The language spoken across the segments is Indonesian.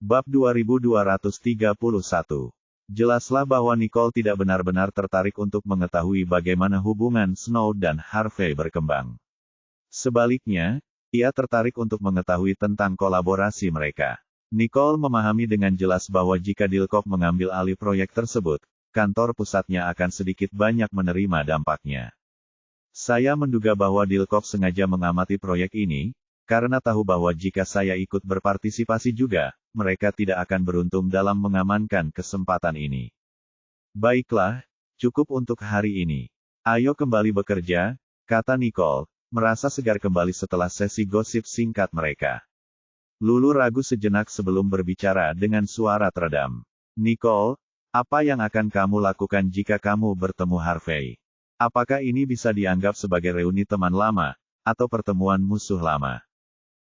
Bab 2231. Jelaslah bahwa Nicole tidak benar-benar tertarik untuk mengetahui bagaimana hubungan Snow dan Harvey berkembang. Sebaliknya, ia tertarik untuk mengetahui tentang kolaborasi mereka. Nicole memahami dengan jelas bahwa jika Dilkop mengambil alih proyek tersebut, kantor pusatnya akan sedikit banyak menerima dampaknya. Saya menduga bahwa Dilkop sengaja mengamati proyek ini, karena tahu bahwa jika saya ikut berpartisipasi juga, mereka tidak akan beruntung dalam mengamankan kesempatan ini. Baiklah, cukup untuk hari ini. Ayo kembali bekerja, kata Nicole, merasa segar kembali setelah sesi gosip singkat mereka. Lulu ragu sejenak sebelum berbicara dengan suara teredam. Nicole, apa yang akan kamu lakukan jika kamu bertemu Harvey? Apakah ini bisa dianggap sebagai reuni teman lama, atau pertemuan musuh lama?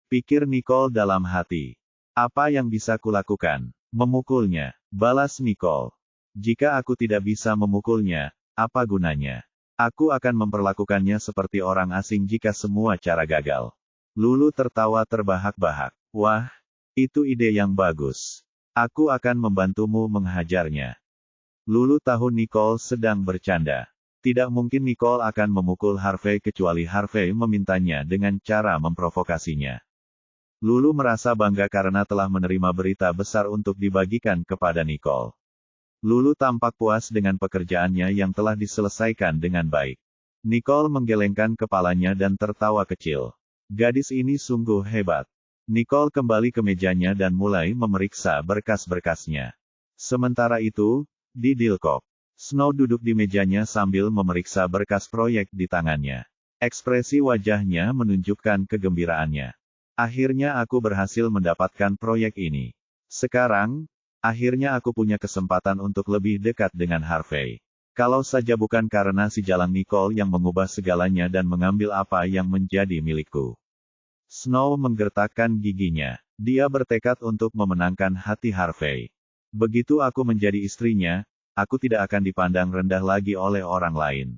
Pikir Nicole dalam hati. Apa yang bisa kulakukan? Memukulnya, balas Nicole. Jika aku tidak bisa memukulnya, apa gunanya? Aku akan memperlakukannya seperti orang asing jika semua cara gagal. Lulu tertawa terbahak-bahak. Wah, itu ide yang bagus. Aku akan membantumu menghajarnya. Lulu tahu Nicole sedang bercanda. Tidak mungkin Nicole akan memukul Harvey kecuali Harvey memintanya dengan cara memprovokasinya. Lulu merasa bangga karena telah menerima berita besar untuk dibagikan kepada Nicole. Lulu tampak puas dengan pekerjaannya yang telah diselesaikan dengan baik. Nicole menggelengkan kepalanya dan tertawa kecil. Gadis ini sungguh hebat. Nicole kembali ke mejanya dan mulai memeriksa berkas-berkasnya. Sementara itu, di Dilkop, Snow duduk di mejanya sambil memeriksa berkas proyek di tangannya. Ekspresi wajahnya menunjukkan kegembiraannya. Akhirnya aku berhasil mendapatkan proyek ini. Sekarang, akhirnya aku punya kesempatan untuk lebih dekat dengan Harvey. Kalau saja bukan karena si jalang Nicole yang mengubah segalanya dan mengambil apa yang menjadi milikku. Snow menggertakkan giginya. Dia bertekad untuk memenangkan hati Harvey. Begitu aku menjadi istrinya, aku tidak akan dipandang rendah lagi oleh orang lain.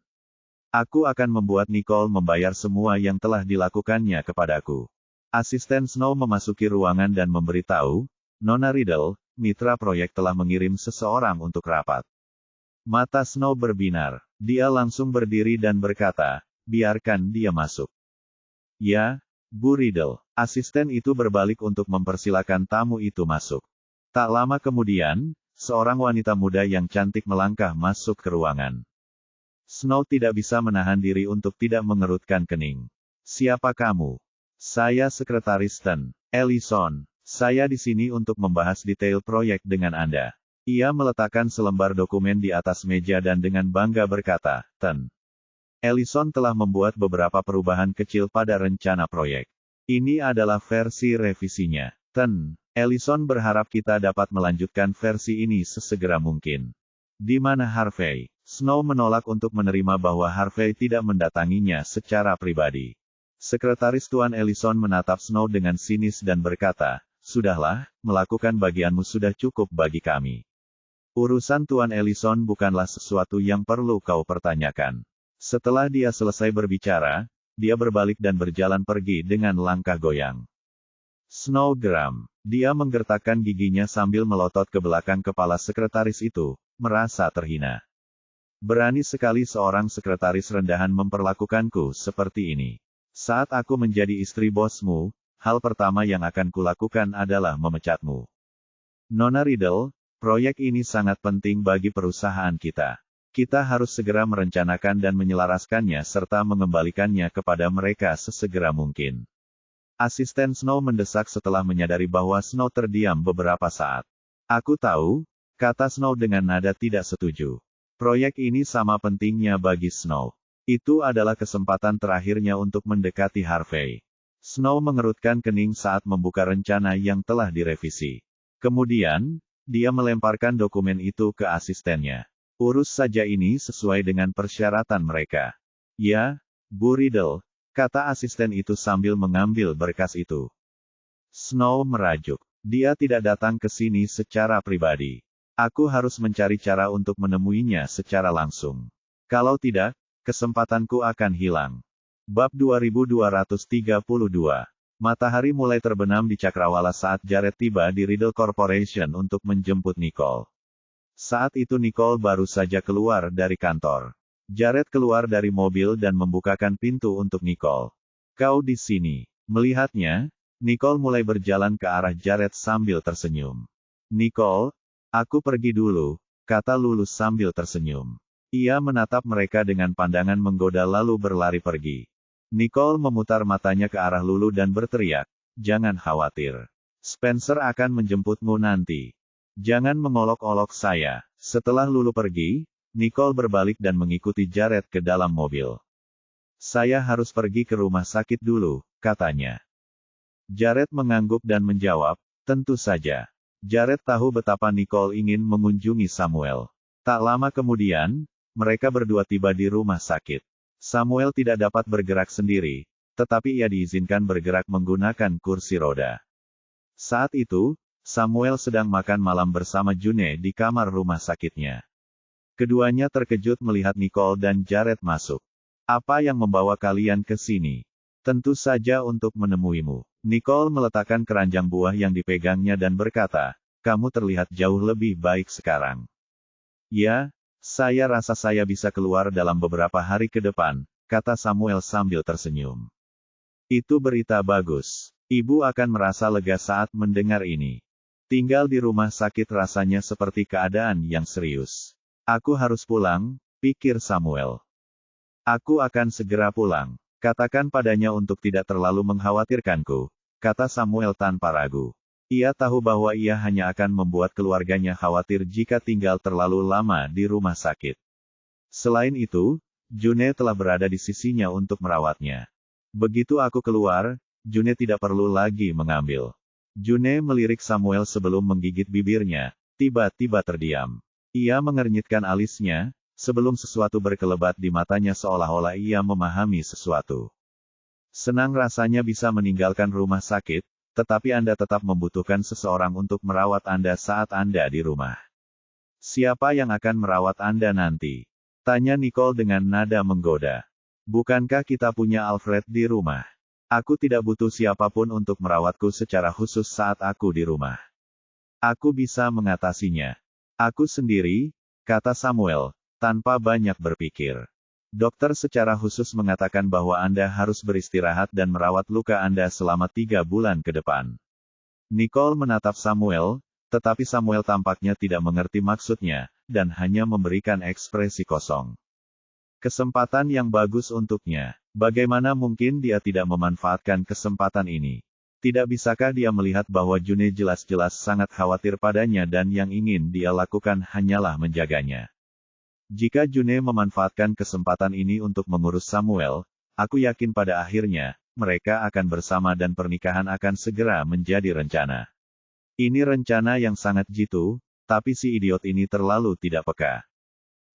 Aku akan membuat Nicole membayar semua yang telah dilakukannya kepadaku. Asisten Snow memasuki ruangan dan memberitahu, Nona Riddle, mitra proyek telah mengirim seseorang untuk rapat. Mata Snow berbinar. Dia langsung berdiri dan berkata, biarkan dia masuk. Ya, Bu Riddle. Asisten itu berbalik untuk mempersilakan tamu itu masuk. Tak lama kemudian, seorang wanita muda yang cantik melangkah masuk ke ruangan. Snow tidak bisa menahan diri untuk tidak mengerutkan kening. Siapa kamu? Saya Sekretaris Ten Ellison. Saya di sini untuk membahas detail proyek dengan Anda. Ia meletakkan selembar dokumen di atas meja dan dengan bangga berkata, Ten Ellison telah membuat beberapa perubahan kecil pada rencana proyek. Ini adalah versi revisinya. Ten Ellison berharap kita dapat melanjutkan versi ini sesegera mungkin. Di mana Harvey? Snow menolak untuk menerima bahwa Harvey tidak mendatanginya secara pribadi. Sekretaris Tuan Ellison menatap Snow dengan sinis dan berkata, sudahlah, melakukan bagianmu sudah cukup bagi kami. Urusan Tuan Ellison bukanlah sesuatu yang perlu kau pertanyakan. Setelah dia selesai berbicara, dia berbalik dan berjalan pergi dengan langkah goyang. Snow geram. Dia menggertakkan giginya sambil melotot ke belakang kepala sekretaris itu, merasa terhina. Berani sekali seorang sekretaris rendahan memperlakukanku seperti ini. Saat aku menjadi istri bosmu, hal pertama yang akan kulakukan adalah memecatmu. Nona Riddle, proyek ini sangat penting bagi perusahaan kita. Kita harus segera merencanakan dan menyelaraskannya serta mengembalikannya kepada mereka sesegera mungkin. Asisten Snow mendesak setelah menyadari bahwa Snow terdiam beberapa saat. Aku tahu, kata Snow dengan nada tidak setuju. Proyek ini sama pentingnya bagi Snow. Itu adalah kesempatan terakhirnya untuk mendekati Harvey. Snow mengerutkan kening saat membuka rencana yang telah direvisi. Kemudian, dia melemparkan dokumen itu ke asistennya. Urus saja ini sesuai dengan persyaratan mereka. Ya, Bu Riddle, kata asisten itu sambil mengambil berkas itu. Snow merajuk. Dia tidak datang ke sini secara pribadi. Aku harus mencari cara untuk menemuinya secara langsung. Kalau tidak, kesempatanku akan hilang. Bab 2232. Matahari mulai terbenam di cakrawala saat Jared tiba di Riddle Corporation untuk menjemput Nicole. Saat itu Nicole baru saja keluar dari kantor. Jared keluar dari mobil dan membukakan pintu untuk Nicole. "Kau di sini." Melihatnya, Nicole mulai berjalan ke arah Jared sambil tersenyum. "Nicole, aku pergi dulu," kata Lulu sambil tersenyum. Ia menatap mereka dengan pandangan menggoda lalu berlari pergi. Nicole memutar matanya ke arah Lulu dan berteriak, "Jangan khawatir. Spencer akan menjemputmu nanti. Jangan mengolok-olok saya." Setelah Lulu pergi, Nicole berbalik dan mengikuti Jared ke dalam mobil. "Saya harus pergi ke rumah sakit dulu," katanya. Jared mengangguk dan menjawab, "Tentu saja." Jared tahu betapa Nicole ingin mengunjungi Samuel. Tak lama kemudian, mereka berdua tiba di rumah sakit. Samuel tidak dapat bergerak sendiri, tetapi ia diizinkan bergerak menggunakan kursi roda. Saat itu, Samuel sedang makan malam bersama June di kamar rumah sakitnya. Keduanya terkejut melihat Nicole dan Jared masuk. "Apa yang membawa kalian ke sini?" "Tentu saja untuk menemuimu." Nicole meletakkan keranjang buah yang dipegangnya dan berkata, "Kamu terlihat jauh lebih baik sekarang." "Ya, saya rasa saya bisa keluar dalam beberapa hari ke depan," kata Samuel sambil tersenyum. "Itu berita bagus. Ibu akan merasa lega saat mendengar ini. Tinggal di rumah sakit rasanya seperti keadaan yang serius." "Aku harus pulang," pikir Samuel. "Aku akan segera pulang. Katakan padanya untuk tidak terlalu mengkhawatirkanku," kata Samuel tanpa ragu. Ia tahu bahwa ia hanya akan membuat keluarganya khawatir jika tinggal terlalu lama di rumah sakit. Selain itu, June telah berada di sisinya untuk merawatnya. "Begitu aku keluar, June tidak perlu lagi mengambil." June melirik Samuel sebelum menggigit bibirnya, tiba-tiba terdiam. Ia mengernyitkan alisnya, sebelum sesuatu berkelebat di matanya seolah-olah ia memahami sesuatu. "Senang rasanya bisa meninggalkan rumah sakit, tetapi Anda tetap membutuhkan seseorang untuk merawat Anda saat Anda di rumah." "Siapa yang akan merawat Anda nanti?" tanya Nicole dengan nada menggoda. "Bukankah kita punya Alfred di rumah? Aku tidak butuh siapapun untuk merawatku secara khusus saat aku di rumah. Aku bisa mengatasinya. Aku sendiri," kata Samuel, tanpa banyak berpikir. "Dokter secara khusus mengatakan bahwa Anda harus beristirahat dan merawat luka Anda selama 3 bulan ke depan." Nicole menatap Samuel, tetapi Samuel tampaknya tidak mengerti maksudnya, dan hanya memberikan ekspresi kosong. Kesempatan yang bagus untuknya. Bagaimana mungkin dia tidak memanfaatkan kesempatan ini? Tidak bisakah dia melihat bahwa June jelas-jelas sangat khawatir padanya dan yang ingin dia lakukan hanyalah menjaganya? Jika June memanfaatkan kesempatan ini untuk mengurus Samuel, aku yakin pada akhirnya, mereka akan bersama dan pernikahan akan segera menjadi rencana. Ini rencana yang sangat jitu, tapi si idiot ini terlalu tidak peka.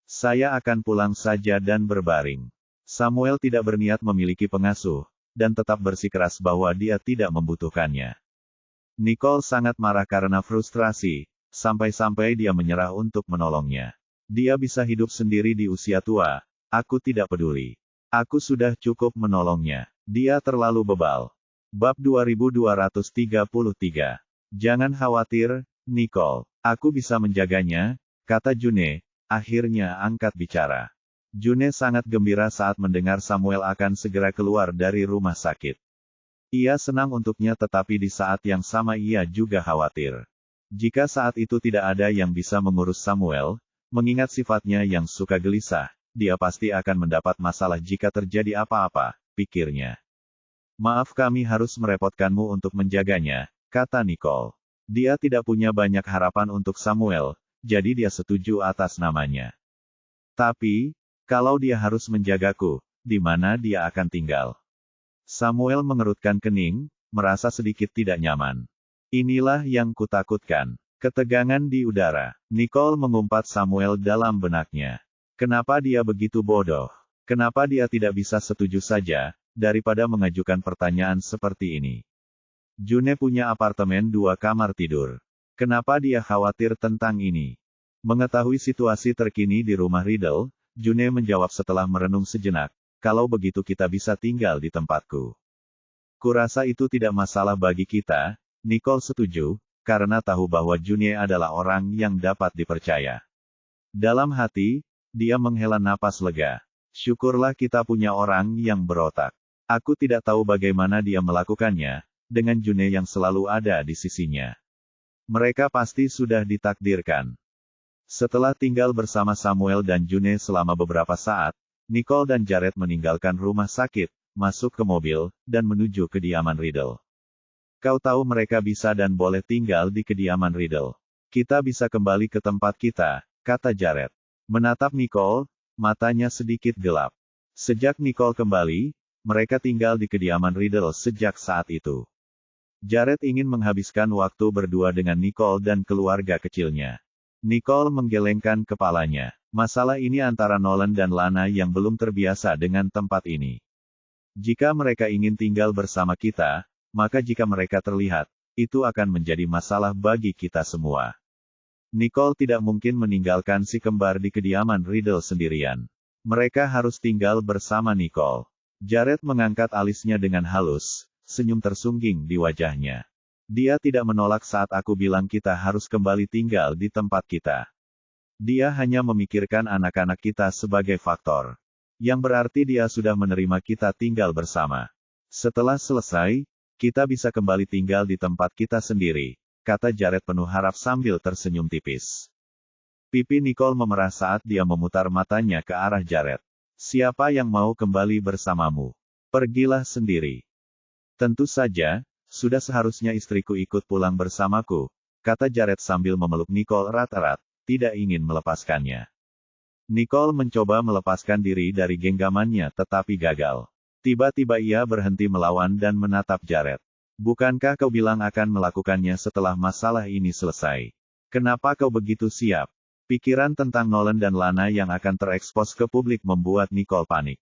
"Saya akan pulang saja dan berbaring." Samuel tidak berniat memiliki pengasuh, dan tetap bersikeras bahwa dia tidak membutuhkannya. Nicole sangat marah karena frustrasi, sampai-sampai dia menyerah untuk menolongnya. "Dia bisa hidup sendiri di usia tua, aku tidak peduli. Aku sudah cukup menolongnya. Dia terlalu bebal." Bab 2233. "Jangan khawatir, Nicole. Aku bisa menjaganya," kata June, akhirnya angkat bicara. June sangat gembira saat mendengar Samuel akan segera keluar dari rumah sakit. Ia senang untuknya tetapi di saat yang sama ia juga khawatir. Jika saat itu tidak ada yang bisa mengurus Samuel, mengingat sifatnya yang suka gelisah, dia pasti akan mendapat masalah jika terjadi apa-apa, pikirnya. "Maaf kami harus merepotkanmu untuk menjaganya," kata Nicole. Dia tidak punya banyak harapan untuk Samuel, jadi dia setuju atas namanya. "Tapi, kalau dia harus menjagaku, di mana dia akan tinggal?" Samuel mengerutkan kening, merasa sedikit tidak nyaman. "Inilah yang kutakutkan." Ketegangan di udara. Nicole mengumpat Samuel dalam benaknya. Kenapa dia begitu bodoh? Kenapa dia tidak bisa setuju saja, daripada mengajukan pertanyaan seperti ini? June punya apartemen 2 kamar tidur. Kenapa dia khawatir tentang ini? Mengetahui situasi terkini di rumah Riddle, June menjawab setelah merenung sejenak, "Kalau begitu kita bisa tinggal di tempatku. Kurasa itu tidak masalah bagi kita, Nicole setuju, karena tahu bahwa Junye adalah orang yang dapat dipercaya. Dalam hati, dia menghela napas lega. Syukurlah kita punya orang yang berotak. Aku tidak tahu bagaimana dia melakukannya, dengan Junye yang selalu ada di sisinya. Mereka pasti sudah ditakdirkan. Setelah tinggal bersama Samuel dan Junye selama beberapa saat, Nicole dan Jared meninggalkan rumah sakit, masuk ke mobil, dan menuju kediaman Riddle. Kau tahu mereka bisa dan boleh tinggal di kediaman Riddle. Kita bisa kembali ke tempat kita, kata Jared. Menatap Nicole, matanya sedikit gelap. Sejak Nicole kembali, mereka tinggal di kediaman Riddle sejak saat itu. Jared ingin menghabiskan waktu berdua dengan Nicole dan keluarga kecilnya. Nicole menggelengkan kepalanya. Masalah ini antara Nolan dan Lana yang belum terbiasa dengan tempat ini. Jika mereka ingin tinggal bersama kita, maka jika mereka terlihat, itu akan menjadi masalah bagi kita semua. Nicole tidak mungkin meninggalkan si kembar di kediaman Riddle sendirian. Mereka harus tinggal bersama Nicole. Jared mengangkat alisnya dengan halus, senyum tersungging di wajahnya. Dia tidak menolak saat aku bilang kita harus kembali tinggal di tempat kita. Dia hanya memikirkan anak-anak kita sebagai faktor. Yang berarti dia sudah menerima kita tinggal bersama. Setelah selesai, kita bisa kembali tinggal di tempat kita sendiri, kata Jared penuh harap sambil tersenyum tipis. Pipi Nicole memerah saat dia memutar matanya ke arah Jared. Siapa yang mau kembali bersamamu? Pergilah sendiri. Tentu saja, sudah seharusnya istriku ikut pulang bersamaku, kata Jared sambil memeluk Nicole erat-erat, tidak ingin melepaskannya. Nicole mencoba melepaskan diri dari genggamannya tetapi gagal. Tiba-tiba ia berhenti melawan dan menatap Jared. Bukankah kau bilang akan melakukannya setelah masalah ini selesai? Kenapa kau begitu siap? Pikiran tentang Nolan dan Lana yang akan terekspos ke publik membuat Nicole panik.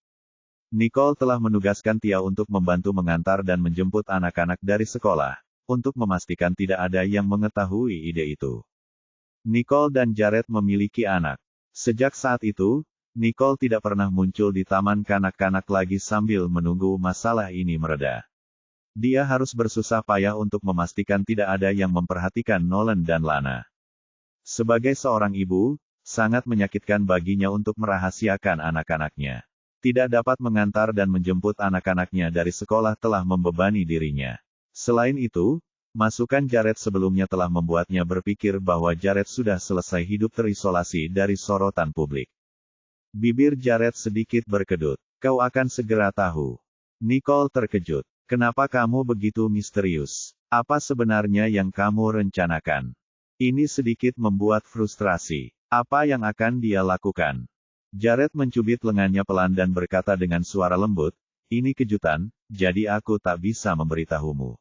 Nicole telah menugaskan Tia untuk membantu mengantar dan menjemput anak-anak dari sekolah, untuk memastikan tidak ada yang mengetahui ide itu. Nicole dan Jared memiliki anak. Sejak saat itu, Nicole tidak pernah muncul di taman kanak-kanak lagi sambil menunggu masalah ini mereda. Dia harus bersusah payah untuk memastikan tidak ada yang memperhatikan Nolan dan Lana. Sebagai seorang ibu, sangat menyakitkan baginya untuk merahasiakan anak-anaknya. Tidak dapat mengantar dan menjemput anak-anaknya dari sekolah telah membebani dirinya. Selain itu, masukan Jared sebelumnya telah membuatnya berpikir bahwa Jared sudah selesai hidup terisolasi dari sorotan publik. Bibir Jared sedikit berkedut. Kau akan segera tahu. Nicole terkejut. Kenapa kamu begitu misterius? Apa sebenarnya yang kamu rencanakan? Ini sedikit membuat frustrasi. Apa yang akan dia lakukan? Jared mencubit lengannya pelan dan berkata dengan suara lembut, ini kejutan, jadi aku tak bisa memberitahumu.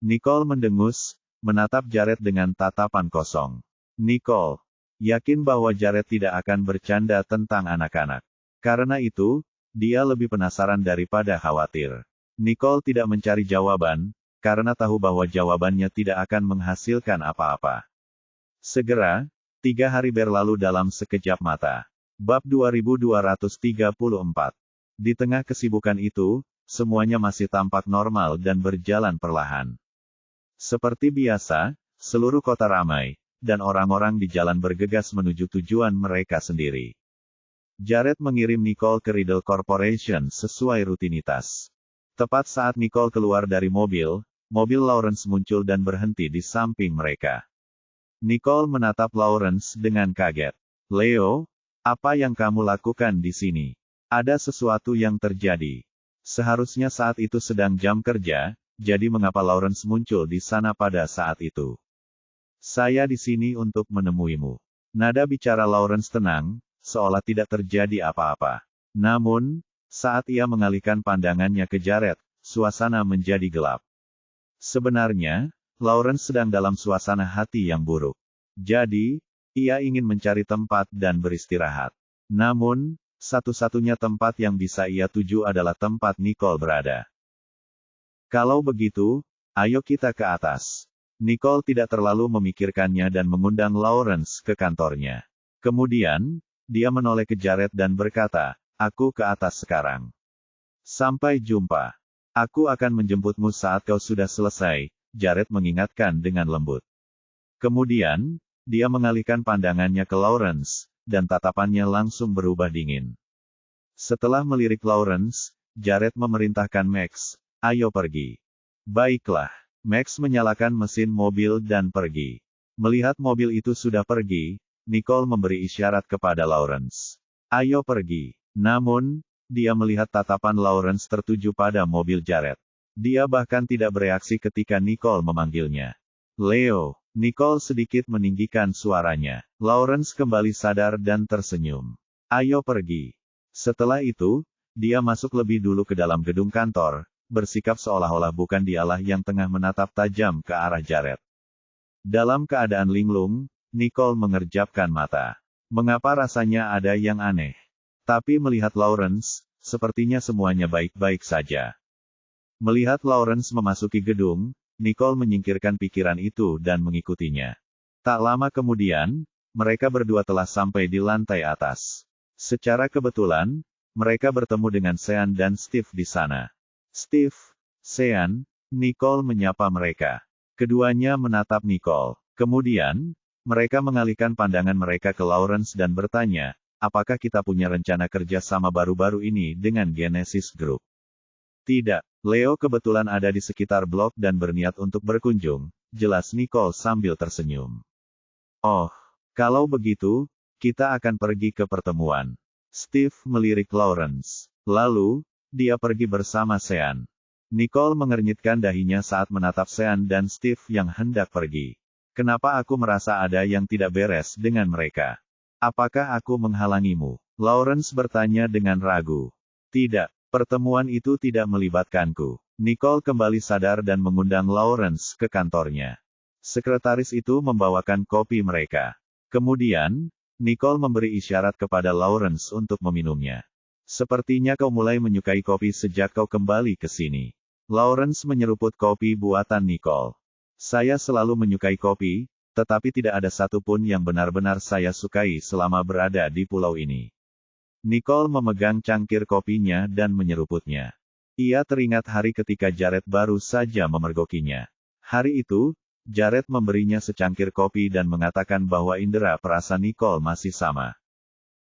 Nicole mendengus, menatap Jared dengan tatapan kosong. Nicole yakin bahwa Jared tidak akan bercanda tentang anak-anak. Karena itu, dia lebih penasaran daripada khawatir. Nicole tidak mencari jawaban, karena tahu bahwa jawabannya tidak akan menghasilkan apa-apa. Segera, 3 hari berlalu dalam sekejap mata. Bab 2234. Di tengah kesibukan itu, semuanya masih tampak normal dan berjalan perlahan. Seperti biasa, seluruh kota ramai, dan orang-orang di jalan bergegas menuju tujuan mereka sendiri. Jared mengirim Nicole ke Riddle Corporation sesuai rutinitas. Tepat saat Nicole keluar dari mobil, mobil Lawrence muncul dan berhenti di samping mereka. Nicole menatap Lawrence dengan kaget. Leo, apa yang kamu lakukan di sini? Ada sesuatu yang terjadi. Seharusnya saat itu sedang jam kerja, jadi mengapa Lawrence muncul di sana pada saat itu? Saya di sini untuk menemuimu. Nada bicara Lawrence tenang, seolah tidak terjadi apa-apa. Namun, saat ia mengalihkan pandangannya ke Jared, suasana menjadi gelap. Sebenarnya, Lawrence sedang dalam suasana hati yang buruk. Jadi, ia ingin mencari tempat dan beristirahat. Namun, satu-satunya tempat yang bisa ia tuju adalah tempat Nicole berada. Kalau begitu, ayo kita ke atas. Nicole tidak terlalu memikirkannya dan mengundang Lawrence ke kantornya. Kemudian, dia menoleh ke Jared dan berkata, aku ke atas sekarang. Sampai jumpa. Aku akan menjemputmu saat kau sudah selesai, Jared mengingatkan dengan lembut. Kemudian, dia mengalihkan pandangannya ke Lawrence, dan tatapannya langsung berubah dingin. Setelah melirik Lawrence, Jared memerintahkan Max, ayo pergi. Baiklah. Max menyalakan mesin mobil dan pergi. Melihat mobil itu sudah pergi, Nicole memberi isyarat kepada Lawrence. Ayo pergi. Namun, dia melihat tatapan Lawrence tertuju pada mobil Jared. Dia bahkan tidak bereaksi ketika Nicole memanggilnya. Leo. Nicole sedikit meninggikan suaranya. Lawrence kembali sadar dan tersenyum. Ayo pergi. Setelah itu, dia masuk lebih dulu ke dalam gedung kantor, bersikap seolah-olah bukan dialah yang tengah menatap tajam ke arah Jared. Dalam keadaan linglung, Nicole mengerjapkan mata. Mengapa rasanya ada yang aneh? Tapi melihat Lawrence, sepertinya semuanya baik-baik saja. Melihat Lawrence memasuki gedung, Nicole menyingkirkan pikiran itu dan mengikutinya. Tak lama kemudian, mereka berdua telah sampai di lantai atas. Secara kebetulan, mereka bertemu dengan Sean dan Steve di sana. Steve, Sean, Nicole menyapa mereka. Keduanya menatap Nicole. Kemudian, mereka mengalihkan pandangan mereka ke Lawrence dan bertanya, apakah kita punya rencana kerja sama baru-baru ini dengan Genesis Group? Tidak, Leo kebetulan ada di sekitar blok dan berniat untuk berkunjung, jelas Nicole sambil tersenyum. Oh, kalau begitu, kita akan pergi ke pertemuan. Steve melirik Lawrence. Lalu, dia pergi bersama Sean. Nicole mengernyitkan dahinya saat menatap Sean dan Steve yang hendak pergi. Kenapa aku merasa ada yang tidak beres dengan mereka? Apakah aku menghalangimu? Lawrence bertanya dengan ragu. Tidak, pertemuan itu tidak melibatkanku. Nicole kembali sadar dan mengundang Lawrence ke kantornya. Sekretaris itu membawakan kopi mereka. Kemudian, Nicole memberi isyarat kepada Lawrence untuk meminumnya. Sepertinya kau mulai menyukai kopi sejak kau kembali ke sini. Lawrence menyeruput kopi buatan Nicole. Saya selalu menyukai kopi, tetapi tidak ada satupun yang benar-benar saya sukai selama berada di pulau ini. Nicole memegang cangkir kopinya dan menyeruputnya. Ia teringat hari ketika Jared baru saja memergokinya. Hari itu, Jared memberinya secangkir kopi dan mengatakan bahwa indera perasa Nicole masih sama.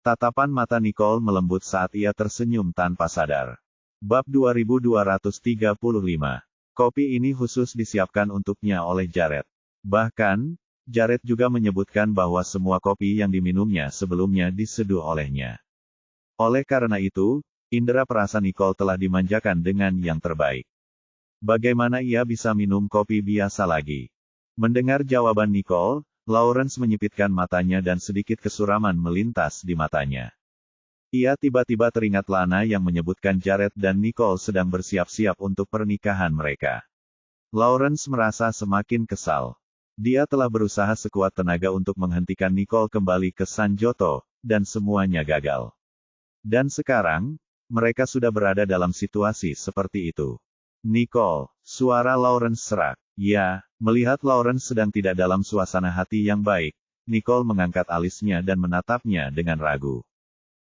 Tatapan mata Nicole melembut saat ia tersenyum tanpa sadar. Bab 2235. Kopi ini khusus disiapkan untuknya oleh Jared. Bahkan, Jared juga menyebutkan bahwa semua kopi yang diminumnya sebelumnya diseduh olehnya. Oleh karena itu, indera perasa Nicole telah dimanjakan dengan yang terbaik. Bagaimana ia bisa minum kopi biasa lagi? Mendengar jawaban Nicole, Lawrence menyipitkan matanya dan sedikit kesuraman melintas di matanya. Ia tiba-tiba teringat Lana yang menyebutkan Jared dan Nicole sedang bersiap-siap untuk pernikahan mereka. Lawrence merasa semakin kesal. Dia telah berusaha sekuat tenaga untuk menghentikan Nicole kembali ke Sanjoto, dan semuanya gagal. Dan sekarang, mereka sudah berada dalam situasi seperti itu. Nicole, suara Lawrence serak. Ya, melihat Lawrence sedang tidak dalam suasana hati yang baik, Nicole mengangkat alisnya dan menatapnya dengan ragu.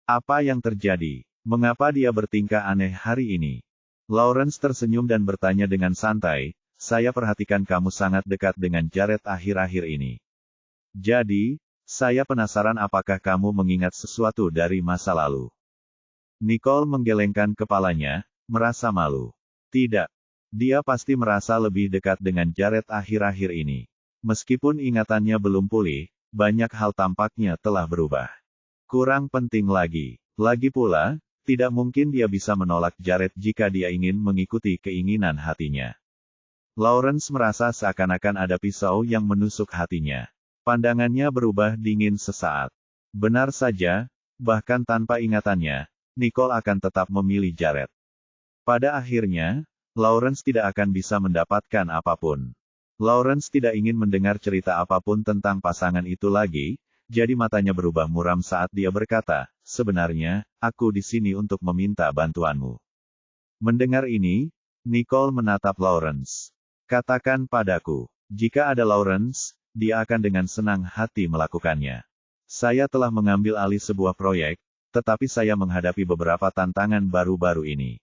Apa yang terjadi? Mengapa dia bertingkah aneh hari ini? Lawrence tersenyum dan bertanya dengan santai, saya perhatikan kamu sangat dekat dengan Jared akhir-akhir ini. Jadi, saya penasaran apakah kamu mengingat sesuatu dari masa lalu. Nicole menggelengkan kepalanya, merasa malu. Tidak. Dia pasti merasa lebih dekat dengan Jared akhir-akhir ini. Meskipun ingatannya belum pulih, banyak hal tampaknya telah berubah. Kurang penting lagi. Lagi pula, tidak mungkin dia bisa menolak Jared jika dia ingin mengikuti keinginan hatinya. Lawrence merasa seakan-akan ada pisau yang menusuk hatinya. Pandangannya berubah dingin sesaat. Benar saja, bahkan tanpa ingatannya, Nicole akan tetap memilih Jared. Pada akhirnya, Lawrence tidak akan bisa mendapatkan apapun. Lawrence tidak ingin mendengar cerita apapun tentang pasangan itu lagi, jadi matanya berubah muram saat dia berkata, sebenarnya, aku di sini untuk meminta bantuanmu. Mendengar ini, Nicole menatap Lawrence. Katakan padaku, jika ada Lawrence, dia akan dengan senang hati melakukannya. Saya telah mengambil alih sebuah proyek, tetapi saya menghadapi beberapa tantangan baru-baru ini.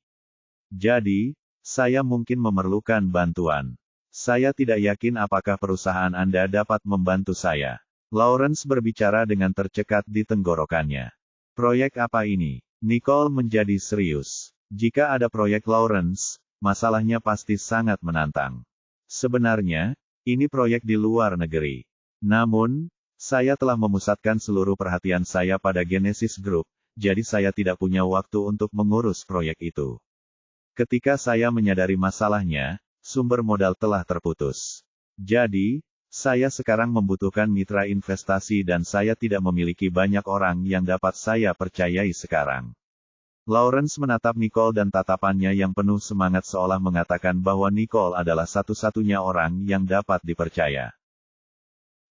Jadi, Saya mungkin memerlukan bantuan. Saya tidak yakin apakah perusahaan Anda dapat membantu saya. Lawrence berbicara dengan tercekat di tenggorokannya. Proyek apa ini? Nicole menjadi serius. Jika ada proyek Lawrence, masalahnya pasti sangat menantang. Sebenarnya, ini proyek di luar negeri. Namun, saya telah memusatkan seluruh perhatian saya pada Genesis Group, jadi saya tidak punya waktu untuk mengurus proyek itu. Ketika saya menyadari masalahnya, sumber modal telah terputus. Jadi, saya sekarang membutuhkan mitra investasi dan saya tidak memiliki banyak orang yang dapat saya percayai sekarang. Lawrence menatap Nicole dan tatapannya yang penuh semangat seolah mengatakan bahwa Nicole adalah satu-satunya orang yang dapat dipercaya.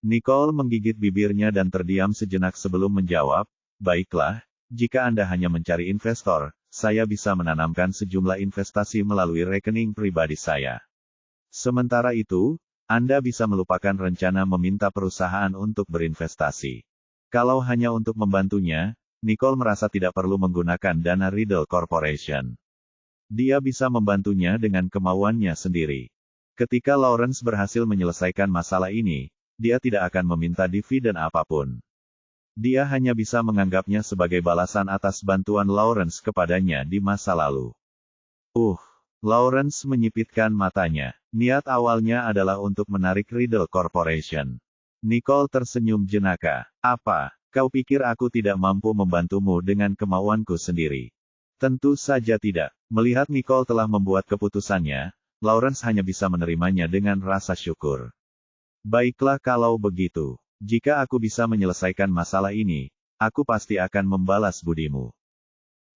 Nicole menggigit bibirnya dan terdiam sejenak sebelum menjawab, "Baiklah, jika Anda hanya mencari investor, saya bisa menanamkan sejumlah investasi melalui rekening pribadi saya. Sementara itu, Anda bisa melupakan rencana meminta perusahaan untuk berinvestasi." Kalau hanya untuk membantunya, Nicole merasa tidak perlu menggunakan dana Riddle Corporation. Dia bisa membantunya dengan kemauannya sendiri. Ketika Lawrence berhasil menyelesaikan masalah ini, dia tidak akan meminta dividen apapun. Dia hanya bisa menganggapnya sebagai balasan atas bantuan Lawrence kepadanya di masa lalu. Lawrence menyipitkan matanya. Niat awalnya adalah untuk menarik Riddle Corporation. Nicole tersenyum jenaka. "Apa? Kau pikir aku tidak mampu membantumu dengan kemauanku sendiri?" Tentu saja tidak. Melihat Nicole telah membuat keputusannya, Lawrence hanya bisa menerimanya dengan rasa syukur. "Baiklah kalau begitu. Jika aku bisa menyelesaikan masalah ini, aku pasti akan membalas budimu."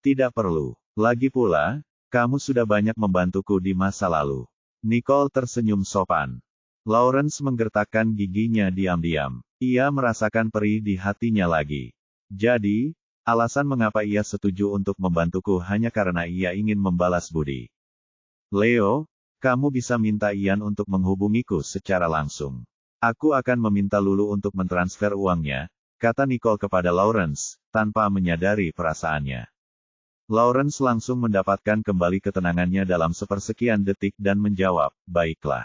"Tidak perlu. Lagi pula, kamu sudah banyak membantuku di masa lalu." Nicole tersenyum sopan. Lawrence menggertakkan giginya diam-diam. Ia merasakan perih di hatinya lagi. Jadi, alasan mengapa ia setuju untuk membantuku hanya karena ia ingin membalas budi. "Leo, kamu bisa minta Ian untuk menghubungiku secara langsung. Aku akan meminta Lulu untuk mentransfer uangnya," kata Nicole kepada Lawrence, tanpa menyadari perasaannya. Lawrence langsung mendapatkan kembali ketenangannya dalam sepersekian detik dan menjawab, "Baiklah."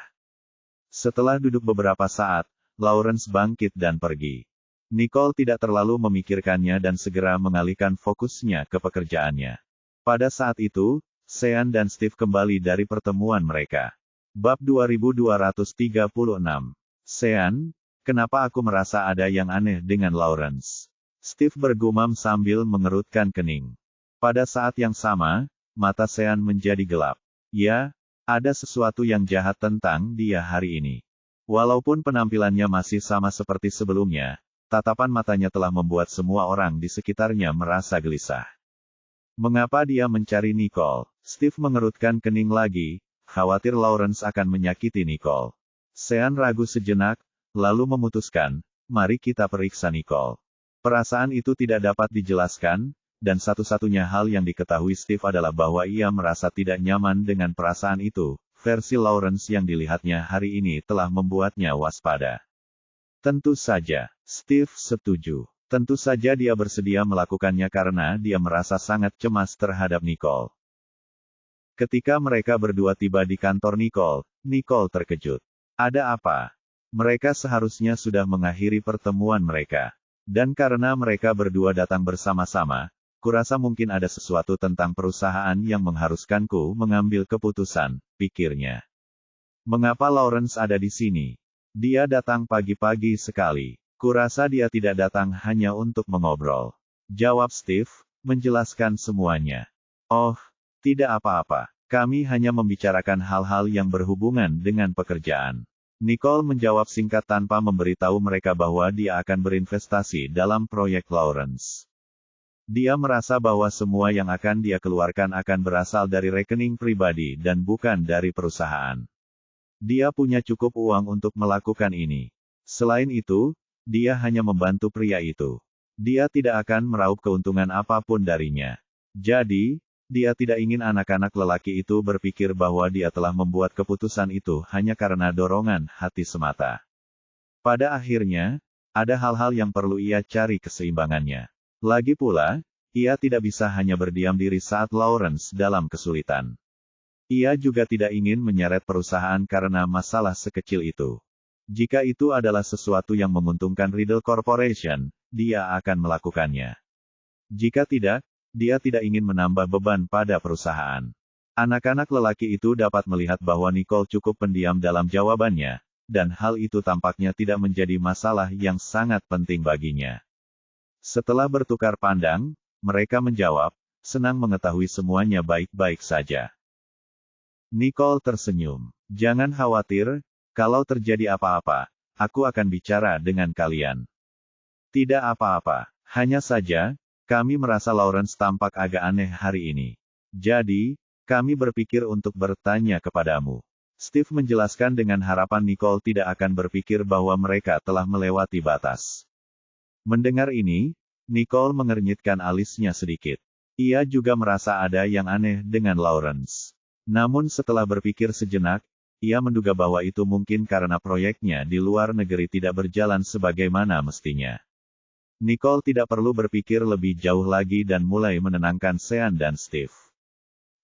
Setelah duduk beberapa saat, Lawrence bangkit dan pergi. Nicole tidak terlalu memikirkannya dan segera mengalihkan fokusnya ke pekerjaannya. Pada saat itu, Sean dan Steve kembali dari pertemuan mereka. Bab 2236. "Sean, kenapa aku merasa ada yang aneh dengan Lawrence?" Steve bergumam sambil mengerutkan kening. Pada saat yang sama, mata Sean menjadi gelap. "Ya, ada sesuatu yang jahat tentang dia hari ini." Walaupun penampilannya masih sama seperti sebelumnya, tatapan matanya telah membuat semua orang di sekitarnya merasa gelisah. Mengapa dia mencari Nicole? Steve mengerutkan kening lagi, khawatir Lawrence akan menyakiti Nicole. Sean ragu sejenak, lalu memutuskan, "Mari kita periksa Nicole." Perasaan itu tidak dapat dijelaskan, dan satu-satunya hal yang diketahui Steve adalah bahwa ia merasa tidak nyaman dengan perasaan itu. Versi Lawrence yang dilihatnya hari ini telah membuatnya waspada. Tentu saja, Steve setuju. Tentu saja dia bersedia melakukannya karena dia merasa sangat cemas terhadap Nicole. Ketika mereka berdua tiba di kantor Nicole terkejut. "Ada apa?" Mereka seharusnya sudah mengakhiri pertemuan mereka. Dan karena mereka berdua datang bersama-sama, kurasa mungkin ada sesuatu tentang perusahaan yang mengharuskanku mengambil keputusan, pikirnya. "Mengapa Lawrence ada di sini? Dia datang pagi-pagi sekali. Kurasa dia tidak datang hanya untuk mengobrol." Jawab Steve, menjelaskan semuanya. "Oh, tidak apa-apa. Kami hanya membicarakan hal-hal yang berhubungan dengan pekerjaan." Nicole menjawab singkat tanpa memberitahu mereka bahwa dia akan berinvestasi dalam proyek Lawrence. Dia merasa bahwa semua yang akan dia keluarkan akan berasal dari rekening pribadi dan bukan dari perusahaan. Dia punya cukup uang untuk melakukan ini. Selain itu, dia hanya membantu pria itu. Dia tidak akan meraup keuntungan apapun darinya. Jadi, dia tidak ingin anak-anak lelaki itu berpikir bahwa dia telah membuat keputusan itu hanya karena dorongan hati semata. Pada akhirnya, ada hal-hal yang perlu ia cari keseimbangannya. Lagi pula, ia tidak bisa hanya berdiam diri saat Lawrence dalam kesulitan. Ia juga tidak ingin menyeret perusahaan karena masalah sekecil itu. Jika itu adalah sesuatu yang menguntungkan Riddle Corporation, dia akan melakukannya. Jika tidak, dia tidak ingin menambah beban pada perusahaan. Anak-anak lelaki itu dapat melihat bahwa Nicole cukup pendiam dalam jawabannya, dan hal itu tampaknya tidak menjadi masalah yang sangat penting baginya. Setelah bertukar pandang, mereka menjawab, senang mengetahui semuanya baik-baik saja. Nicole tersenyum. Jangan khawatir, kalau terjadi apa-apa, aku akan bicara dengan kalian. Tidak apa-apa, hanya saja, kami merasa Lawrence tampak agak aneh hari ini. Jadi, kami berpikir untuk bertanya kepadamu. Steve menjelaskan dengan harapan Nicole tidak akan berpikir bahwa mereka telah melewati batas. Mendengar ini, Nicole mengernyitkan alisnya sedikit. Ia juga merasa ada yang aneh dengan Lawrence. Namun setelah berpikir sejenak, ia menduga bahwa itu mungkin karena proyeknya di luar negeri tidak berjalan sebagaimana mestinya. Nicole tidak perlu berpikir lebih jauh lagi dan mulai menenangkan Sean dan Steve.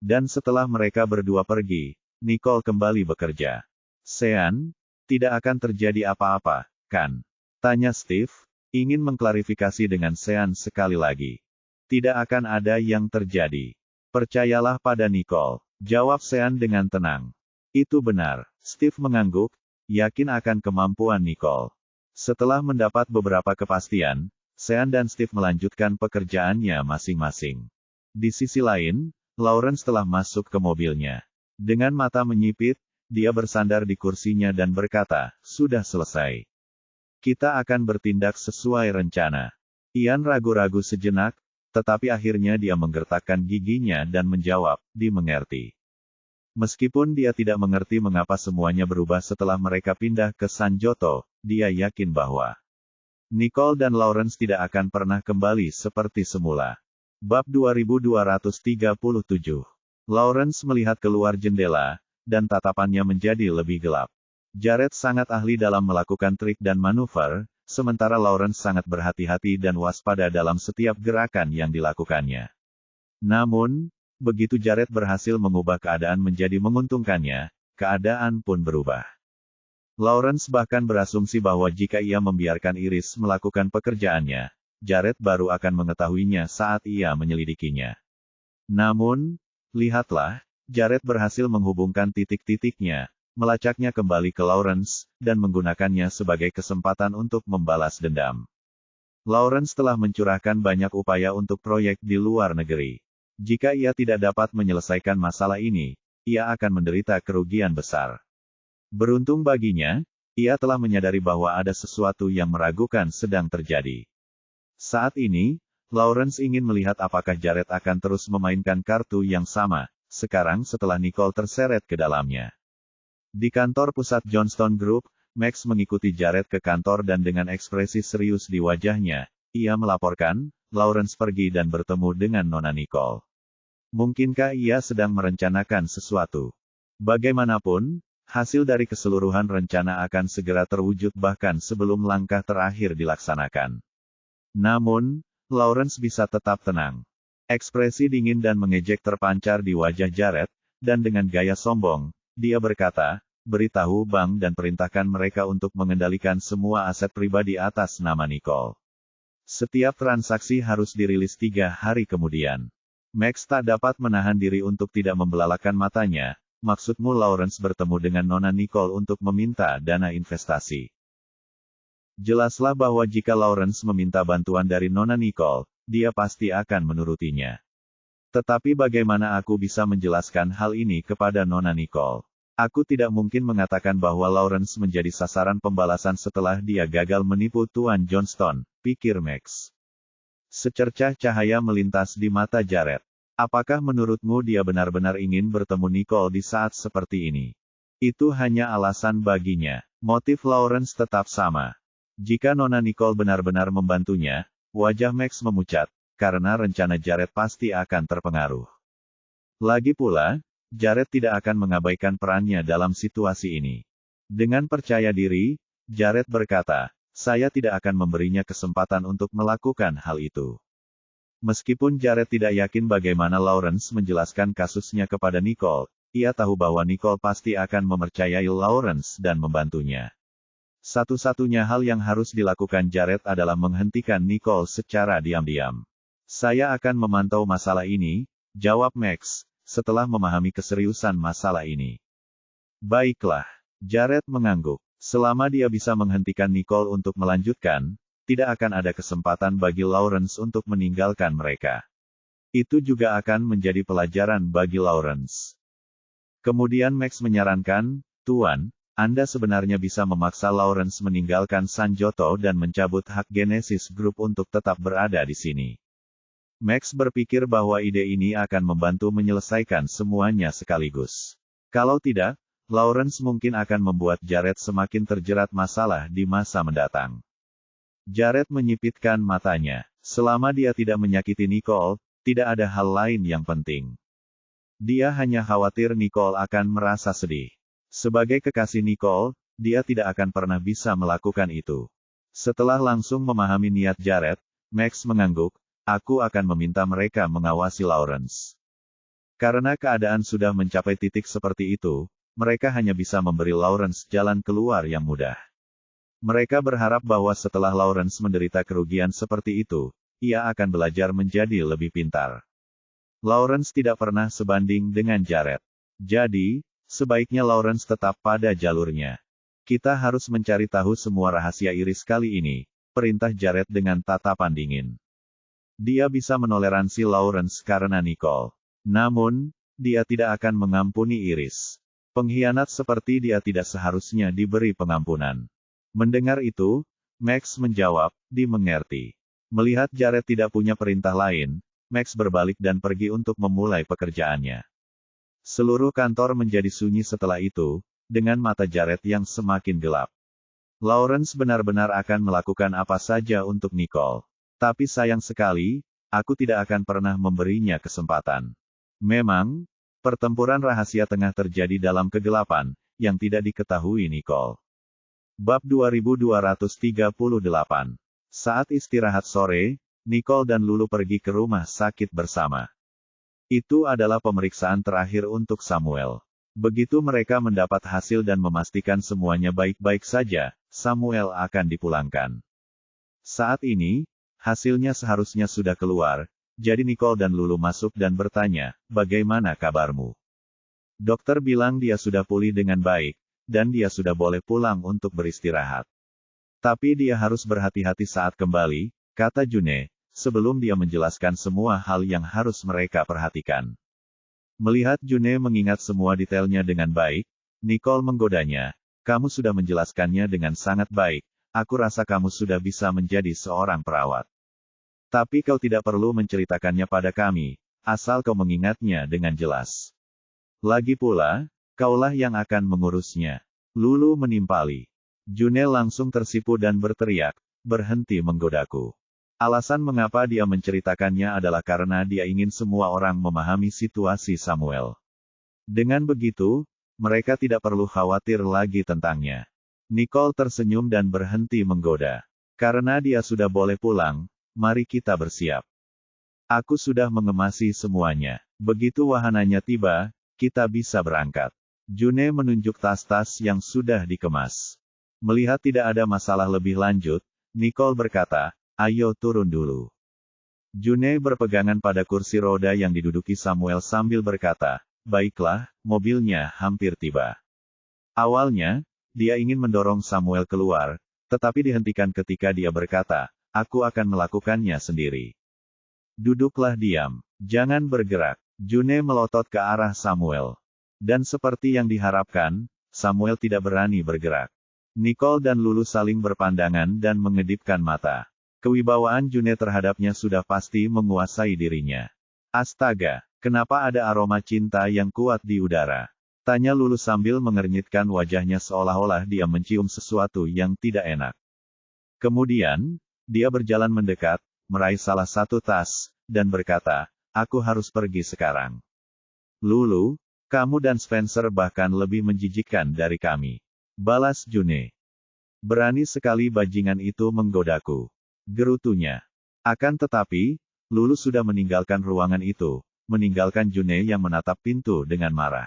Dan setelah mereka berdua pergi, Nicole kembali bekerja. Sean, tidak akan terjadi apa-apa, kan? Tanya Steve, ingin mengklarifikasi dengan Sean sekali lagi. Tidak akan ada yang terjadi. Percayalah pada Nicole. Jawab Sean dengan tenang. Itu benar, Steve mengangguk, yakin akan kemampuan Nicole. Setelah mendapat beberapa kepastian, Sean dan Steve melanjutkan pekerjaannya masing-masing. Di sisi lain, Lawrence telah masuk ke mobilnya. Dengan mata menyipit, dia bersandar di kursinya dan berkata, sudah selesai. Kita akan bertindak sesuai rencana. Ian ragu-ragu sejenak, tetapi akhirnya dia menggertakkan giginya dan menjawab, dimengerti. Meskipun dia tidak mengerti mengapa semuanya berubah setelah mereka pindah ke Sanjoto, dia yakin bahwa Nicole dan Lawrence tidak akan pernah kembali seperti semula. Bab 2237. Lawrence melihat keluar jendela, dan tatapannya menjadi lebih gelap. Jared sangat ahli dalam melakukan trik dan manuver, sementara Lawrence sangat berhati-hati dan waspada dalam setiap gerakan yang dilakukannya. Namun, begitu Jared berhasil mengubah keadaan menjadi menguntungkannya, keadaan pun berubah. Lawrence bahkan berasumsi bahwa jika ia membiarkan Iris melakukan pekerjaannya, Jared baru akan mengetahuinya saat ia menyelidikinya. Namun, lihatlah, Jared berhasil menghubungkan titik-titiknya, melacaknya kembali ke Lawrence, dan menggunakannya sebagai kesempatan untuk membalas dendam. Lawrence telah mencurahkan banyak upaya untuk proyek di luar negeri. Jika ia tidak dapat menyelesaikan masalah ini, ia akan menderita kerugian besar. Beruntung baginya, ia telah menyadari bahwa ada sesuatu yang meragukan sedang terjadi. Saat ini, Lawrence ingin melihat apakah Jared akan terus memainkan kartu yang sama, sekarang setelah Nicole terseret ke dalamnya. Di kantor pusat Johnston Group, Max mengikuti Jared ke kantor dan dengan ekspresi serius di wajahnya, ia melaporkan, Lawrence pergi dan bertemu dengan Nona Nicole. Mungkinkah ia sedang merencanakan sesuatu? Bagaimanapun, hasil dari keseluruhan rencana akan segera terwujud bahkan sebelum langkah terakhir dilaksanakan. Namun, Lawrence bisa tetap tenang. Ekspresi dingin dan mengejek terpancar di wajah Jared, dan dengan gaya sombong, dia berkata, beritahu bank dan perintahkan mereka untuk mengendalikan semua aset pribadi atas nama Nicole. Setiap transaksi harus dirilis 3 hari kemudian. Max tak dapat menahan diri untuk tidak membelalakan matanya. Maksudmu Lawrence bertemu dengan Nona Nicole untuk meminta dana investasi? Jelaslah bahwa jika Lawrence meminta bantuan dari Nona Nicole, dia pasti akan menurutinya. Tetapi bagaimana aku bisa menjelaskan hal ini kepada Nona Nicole? Aku tidak mungkin mengatakan bahwa Lawrence menjadi sasaran pembalasan setelah dia gagal menipu Tuan Johnston, pikir Max. Secercah cahaya melintas di mata Jared. Apakah menurutmu dia benar-benar ingin bertemu Nicole di saat seperti ini? Itu hanya alasan baginya. Motif Lawrence tetap sama. Jika Nona Nicole benar-benar membantunya, wajah Max memucat, karena rencana Jared pasti akan terpengaruh. Lagi pula, Jared tidak akan mengabaikan perannya dalam situasi ini. Dengan percaya diri, Jared berkata, saya tidak akan memberinya kesempatan untuk melakukan hal itu. Meskipun Jared tidak yakin bagaimana Lawrence menjelaskan kasusnya kepada Nicole, ia tahu bahwa Nicole pasti akan mempercayai Lawrence dan membantunya. Satu-satunya hal yang harus dilakukan Jared adalah menghentikan Nicole secara diam-diam. Saya akan memantau masalah ini, jawab Max, setelah memahami keseriusan masalah ini. Baiklah, Jared mengangguk. Selama dia bisa menghentikan Nicole untuk melanjutkan, tidak akan ada kesempatan bagi Lawrence untuk meninggalkan mereka. Itu juga akan menjadi pelajaran bagi Lawrence. Kemudian Max menyarankan, Tuan, Anda sebenarnya bisa memaksa Lawrence meninggalkan Sanjoto dan mencabut hak Genesis Group untuk tetap berada di sini. Max berpikir bahwa ide ini akan membantu menyelesaikan semuanya sekaligus. Kalau tidak, Lawrence mungkin akan membuat Jared semakin terjerat masalah di masa mendatang. Jared menyipitkan matanya. Selama dia tidak menyakiti Nicole, tidak ada hal lain yang penting. Dia hanya khawatir Nicole akan merasa sedih. Sebagai kekasih Nicole, dia tidak akan pernah bisa melakukan itu. Setelah langsung memahami niat Jared, Max mengangguk, aku akan meminta mereka mengawasi Lawrence. Karena keadaan sudah mencapai titik seperti itu, mereka hanya bisa memberi Lawrence jalan keluar yang mudah. Mereka berharap bahwa setelah Lawrence menderita kerugian seperti itu, ia akan belajar menjadi lebih pintar. Lawrence tidak pernah sebanding dengan Jared. Jadi, sebaiknya Lawrence tetap pada jalurnya. Kita harus mencari tahu semua rahasia Iris kali ini, perintah Jared dengan tatapan dingin. Dia bisa menoleransi Lawrence karena Nicole. Namun, dia tidak akan mengampuni Iris. Pengkhianat seperti dia tidak seharusnya diberi pengampunan. Mendengar itu, Max menjawab, dimengerti. Melihat Jared tidak punya perintah lain, Max berbalik dan pergi untuk memulai pekerjaannya. Seluruh kantor menjadi sunyi setelah itu, dengan mata Jared yang semakin gelap. Lawrence benar-benar akan melakukan apa saja untuk Nicole. Tapi sayang sekali, aku tidak akan pernah memberinya kesempatan. Memang, pertempuran rahasia tengah terjadi dalam kegelapan, yang tidak diketahui Nicole. Bab 2238. Saat istirahat sore, Nicole dan Lulu pergi ke rumah sakit bersama. Itu adalah pemeriksaan terakhir untuk Samuel. Begitu mereka mendapat hasil dan memastikan semuanya baik-baik saja, Samuel akan dipulangkan. Saat ini, hasilnya seharusnya sudah keluar. Jadi Nicole dan Lulu masuk dan bertanya, bagaimana kabarmu? Dokter bilang dia sudah pulih dengan baik, dan dia sudah boleh pulang untuk beristirahat. Tapi dia harus berhati-hati saat kembali, kata June, sebelum dia menjelaskan semua hal yang harus mereka perhatikan. Melihat June mengingat semua detailnya dengan baik, Nicole menggodanya, kamu sudah menjelaskannya dengan sangat baik, aku rasa kamu sudah bisa menjadi seorang perawat. Tapi kau tidak perlu menceritakannya pada kami, asal kau mengingatnya dengan jelas. Lagi pula, kaulah yang akan mengurusnya. Lulu menimpali. June langsung tersipu dan berteriak, berhenti menggodaku. Alasan mengapa dia menceritakannya adalah karena dia ingin semua orang memahami situasi Samuel. Dengan begitu, mereka tidak perlu khawatir lagi tentangnya. Nicole tersenyum dan berhenti menggoda. Karena dia sudah boleh pulang, mari kita bersiap. Aku sudah mengemasi semuanya. Begitu wahananya tiba, kita bisa berangkat. June menunjuk tas-tas yang sudah dikemas. Melihat tidak ada masalah lebih lanjut, Nicole berkata, ayo turun dulu. June berpegangan pada kursi roda yang diduduki Samuel sambil berkata, baiklah, mobilnya hampir tiba. Awalnya, dia ingin mendorong Samuel keluar, tetapi dihentikan ketika dia berkata, aku akan melakukannya sendiri. Duduklah diam. Jangan bergerak. June melotot ke arah Samuel. Dan seperti yang diharapkan, Samuel tidak berani bergerak. Nicole dan Lulu saling berpandangan dan mengedipkan mata. Kewibawaan June terhadapnya sudah pasti menguasai dirinya. Astaga, kenapa ada aroma cinta yang kuat di udara? Tanya Lulu sambil mengernyitkan wajahnya seolah-olah dia mencium sesuatu yang tidak enak. Kemudian, dia berjalan mendekat, meraih salah satu tas, dan berkata, aku harus pergi sekarang. Lulu, kamu dan Spencer bahkan lebih menjijikkan dari kami. Balas June. Berani sekali bajingan itu menggodaku. Gerutunya. Akan tetapi, Lulu sudah meninggalkan ruangan itu, meninggalkan June yang menatap pintu dengan marah.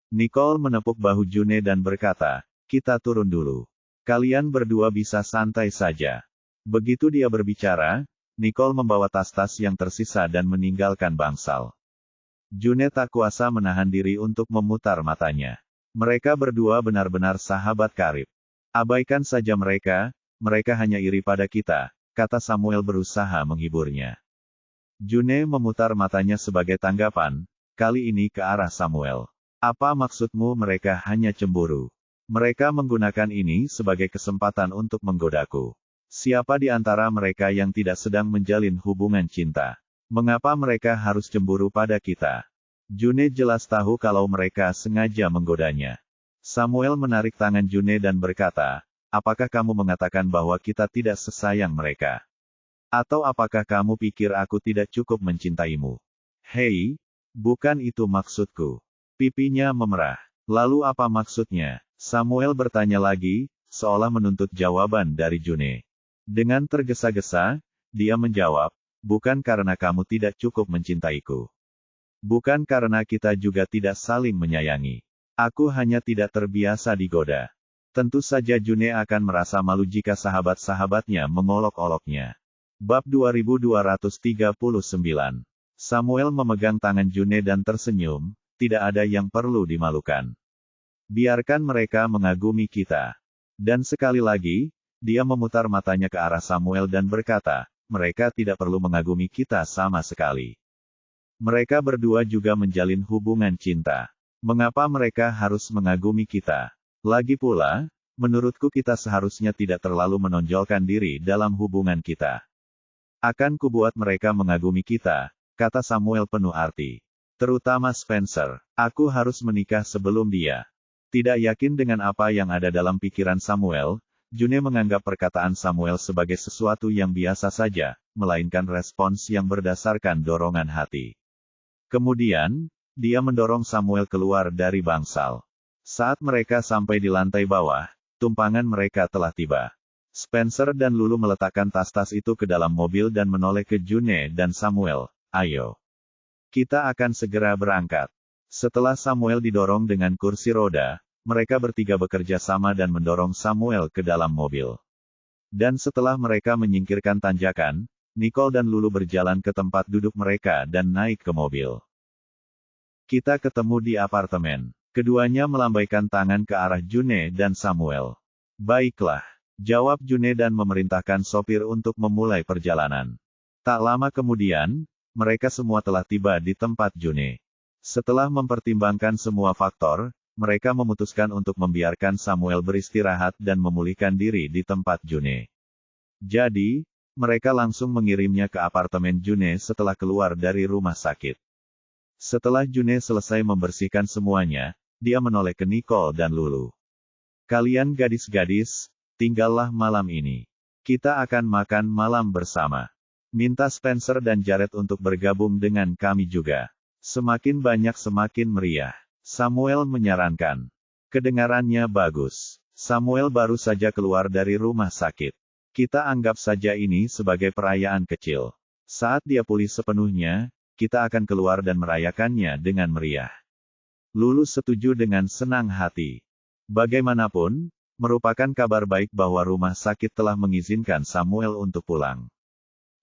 Nicole menepuk bahu June dan berkata, kita turun dulu. Kalian berdua bisa santai saja. Begitu dia berbicara, Nicole membawa tas-tas yang tersisa dan meninggalkan bangsal. June tak kuasa menahan diri untuk memutar matanya. Mereka berdua benar-benar sahabat karib. Abaikan saja mereka hanya iri pada kita, kata Samuel berusaha menghiburnya. June memutar matanya sebagai tanggapan, kali ini ke arah Samuel. Apa maksudmu mereka hanya cemburu? Mereka menggunakan ini sebagai kesempatan untuk menggodaku. Siapa di antara mereka yang tidak sedang menjalin hubungan cinta? Mengapa mereka harus cemburu pada kita? June jelas tahu kalau mereka sengaja menggodanya. Samuel menarik tangan June dan berkata, apakah kamu mengatakan bahwa kita tidak sesayang mereka? Atau apakah kamu pikir aku tidak cukup mencintaimu? Hei, bukan itu maksudku. Pipinya memerah. Lalu apa maksudnya? Samuel bertanya lagi, seolah menuntut jawaban dari June. Dengan tergesa-gesa, dia menjawab, bukan karena kamu tidak cukup mencintaiku. Bukan karena kita juga tidak saling menyayangi. Aku hanya tidak terbiasa digoda. Tentu saja June akan merasa malu jika sahabat-sahabatnya mengolok-oloknya. Bab 2239. Samuel memegang tangan June dan tersenyum, tidak ada yang perlu dimalukan. Biarkan mereka mengagumi kita. Dan sekali lagi, dia memutar matanya ke arah Samuel dan berkata, mereka tidak perlu mengagumi kita sama sekali. Mereka berdua juga menjalin hubungan cinta. Mengapa mereka harus mengagumi kita? Lagi pula, menurutku kita seharusnya tidak terlalu menonjolkan diri dalam hubungan kita. Akan kubuat mereka mengagumi kita, kata Samuel penuh arti. Terutama Spencer. Aku harus menikah sebelum dia. Tidak yakin dengan apa yang ada dalam pikiran Samuel, June menganggap perkataan Samuel sebagai sesuatu yang biasa saja, melainkan respons yang berdasarkan dorongan hati. Kemudian, dia mendorong Samuel keluar dari bangsal. Saat mereka sampai di lantai bawah, tumpangan mereka telah tiba. Spencer dan Lulu meletakkan tas-tas itu ke dalam mobil dan menoleh ke June dan Samuel, ayo. Kita akan segera berangkat. Setelah Samuel didorong dengan kursi roda, mereka bertiga bekerja sama dan mendorong Samuel ke dalam mobil. Dan setelah mereka menyingkirkan tanjakan, Nicole dan Lulu berjalan ke tempat duduk mereka dan naik ke mobil. Kita ketemu di apartemen. Keduanya melambaikan tangan ke arah June dan Samuel. Baiklah. Jawab June dan memerintahkan sopir untuk memulai perjalanan. Tak lama kemudian, mereka semua telah tiba di tempat June. Setelah mempertimbangkan semua faktor, mereka memutuskan untuk membiarkan Samuel beristirahat dan memulihkan diri di tempat June. Jadi, mereka langsung mengirimnya ke apartemen June setelah keluar dari rumah sakit. Setelah June selesai membersihkan semuanya, dia menoleh ke Nicole dan Lulu. Kalian gadis-gadis, tinggallah malam ini. Kita akan makan malam bersama. Minta Spencer dan Jared untuk bergabung dengan kami juga. Semakin banyak semakin meriah. Samuel menyarankan. Kedengarannya bagus. Samuel baru saja keluar dari rumah sakit. Kita anggap saja ini sebagai perayaan kecil. Saat dia pulih sepenuhnya, kita akan keluar dan merayakannya dengan meriah. Lulu setuju dengan senang hati. Bagaimanapun, merupakan kabar baik bahwa rumah sakit telah mengizinkan Samuel untuk pulang.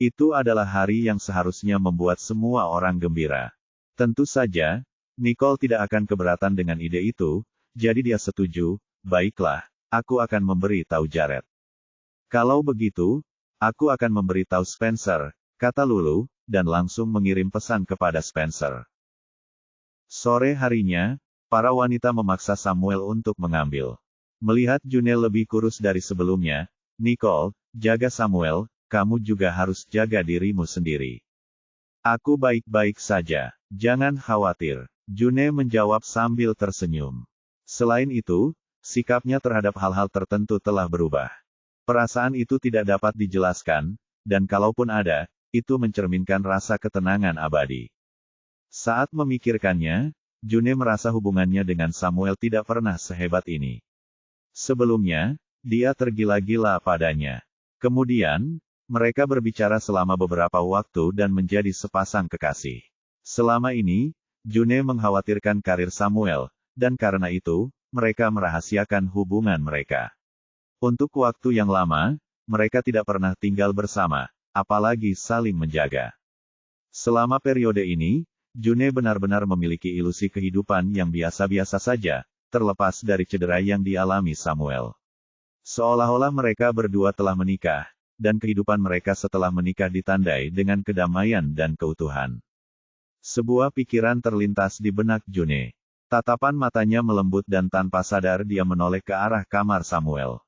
Itu adalah hari yang seharusnya membuat semua orang gembira. Tentu saja, Nicole tidak akan keberatan dengan ide itu, jadi dia setuju, baiklah, aku akan memberi tahu Jared. Kalau begitu, aku akan memberi tahu Spencer, kata Lulu, dan langsung mengirim pesan kepada Spencer. Sore harinya, para wanita memaksa Samuel untuk mengambil. Melihat June lebih kurus dari sebelumnya, Nicole, jaga Samuel, kamu juga harus jaga dirimu sendiri. Aku baik-baik saja, jangan khawatir, June menjawab sambil tersenyum. Selain itu, sikapnya terhadap hal-hal tertentu telah berubah. Perasaan itu tidak dapat dijelaskan, dan kalaupun ada, itu mencerminkan rasa ketenangan abadi. Saat memikirkannya, June merasa hubungannya dengan Samuel tidak pernah sehebat ini. Sebelumnya, dia tergila-gila padanya. Kemudian, mereka berbicara selama beberapa waktu dan menjadi sepasang kekasih. Selama ini, June mengkhawatirkan karir Samuel, dan karena itu, mereka merahasiakan hubungan mereka. Untuk waktu yang lama, mereka tidak pernah tinggal bersama, apalagi saling menjaga. Selama periode ini, June benar-benar memiliki ilusi kehidupan yang biasa-biasa saja, terlepas dari cedera yang dialami Samuel. Seolah-olah mereka berdua telah menikah, dan kehidupan mereka setelah menikah ditandai dengan kedamaian dan keutuhan. Sebuah pikiran terlintas di benak June. Tatapan matanya melembut dan tanpa sadar dia menoleh ke arah kamar Samuel.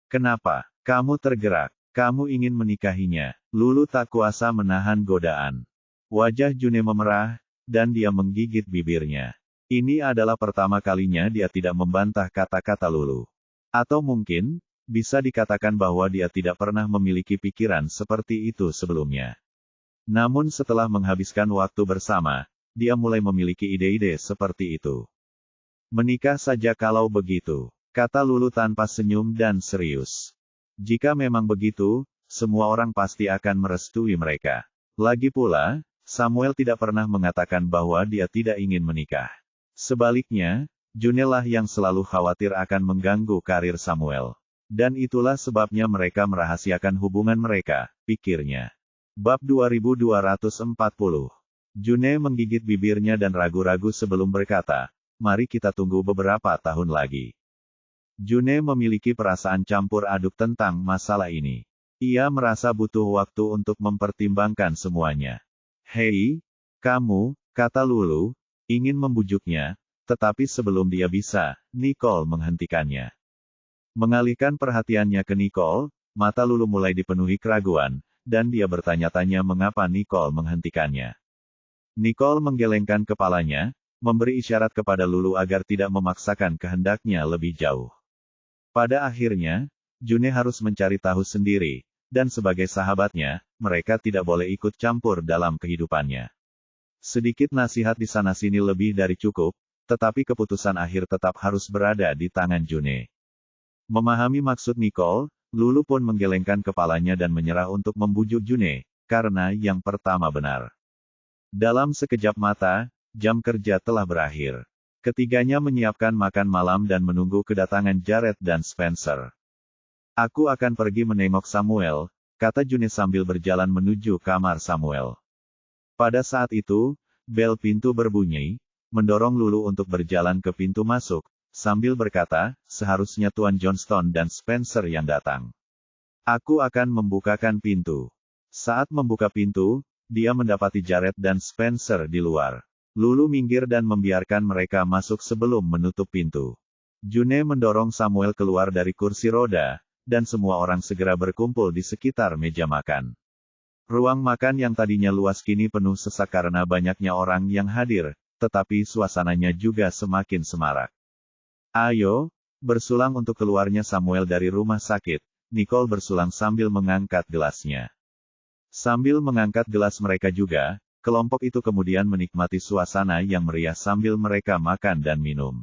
Kenapa? Kamu tergerak. Kamu ingin menikahinya. Lulu tak kuasa menahan godaan. Wajah June memerah, dan dia menggigit bibirnya. Ini adalah pertama kalinya dia tidak membantah kata-kata Lulu. Atau mungkin, bisa dikatakan bahwa dia tidak pernah memiliki pikiran seperti itu sebelumnya. Namun setelah menghabiskan waktu bersama, dia mulai memiliki ide-ide seperti itu. Menikah saja kalau begitu, kata Lulu tanpa senyum dan serius. Jika memang begitu, semua orang pasti akan merestui mereka. Lagi pula, Samuel tidak pernah mengatakan bahwa dia tidak ingin menikah. Sebaliknya, June lah yang selalu khawatir akan mengganggu karir Samuel. Dan itulah sebabnya mereka merahasiakan hubungan mereka, pikirnya. Bab 2240. June menggigit bibirnya dan ragu-ragu sebelum berkata, mari kita tunggu beberapa tahun lagi. June memiliki perasaan campur aduk tentang masalah ini. Ia merasa butuh waktu untuk mempertimbangkan semuanya. Hei, kamu, kata Lulu, ingin membujuknya, tetapi sebelum dia bisa, Nicole menghentikannya. Mengalihkan perhatiannya ke Nicole, mata Lulu mulai dipenuhi keraguan, dan dia bertanya-tanya mengapa Nicole menghentikannya. Nicole menggelengkan kepalanya, memberi isyarat kepada Lulu agar tidak memaksakan kehendaknya lebih jauh. Pada akhirnya, June harus mencari tahu sendiri, dan sebagai sahabatnya, mereka tidak boleh ikut campur dalam kehidupannya. Sedikit nasihat di sana-sini lebih dari cukup, tetapi keputusan akhir tetap harus berada di tangan June. Memahami maksud Nicole, Lulu pun menggelengkan kepalanya dan menyerah untuk membujuk June, karena yang pertama benar. Dalam sekejap mata, jam kerja telah berakhir. Ketiganya menyiapkan makan malam dan menunggu kedatangan Jared dan Spencer. Aku akan pergi menengok Samuel, kata June sambil berjalan menuju kamar Samuel. Pada saat itu, bel pintu berbunyi, mendorong Lulu untuk berjalan ke pintu masuk, sambil berkata, seharusnya Tuan Johnston dan Spencer yang datang. Aku akan membukakan pintu. Saat membuka pintu, dia mendapati Jared dan Spencer di luar. Lulu minggir dan membiarkan mereka masuk sebelum menutup pintu. June mendorong Samuel keluar dari kursi roda, dan semua orang segera berkumpul di sekitar meja makan. Ruang makan yang tadinya luas kini penuh sesak karena banyaknya orang yang hadir, tetapi suasananya juga semakin semarak. Ayo, bersulang untuk keluarnya Samuel dari rumah sakit, Nicole bersulang sambil mengangkat gelasnya. Sambil mengangkat gelas mereka juga, kelompok itu kemudian menikmati suasana yang meriah sambil mereka makan dan minum.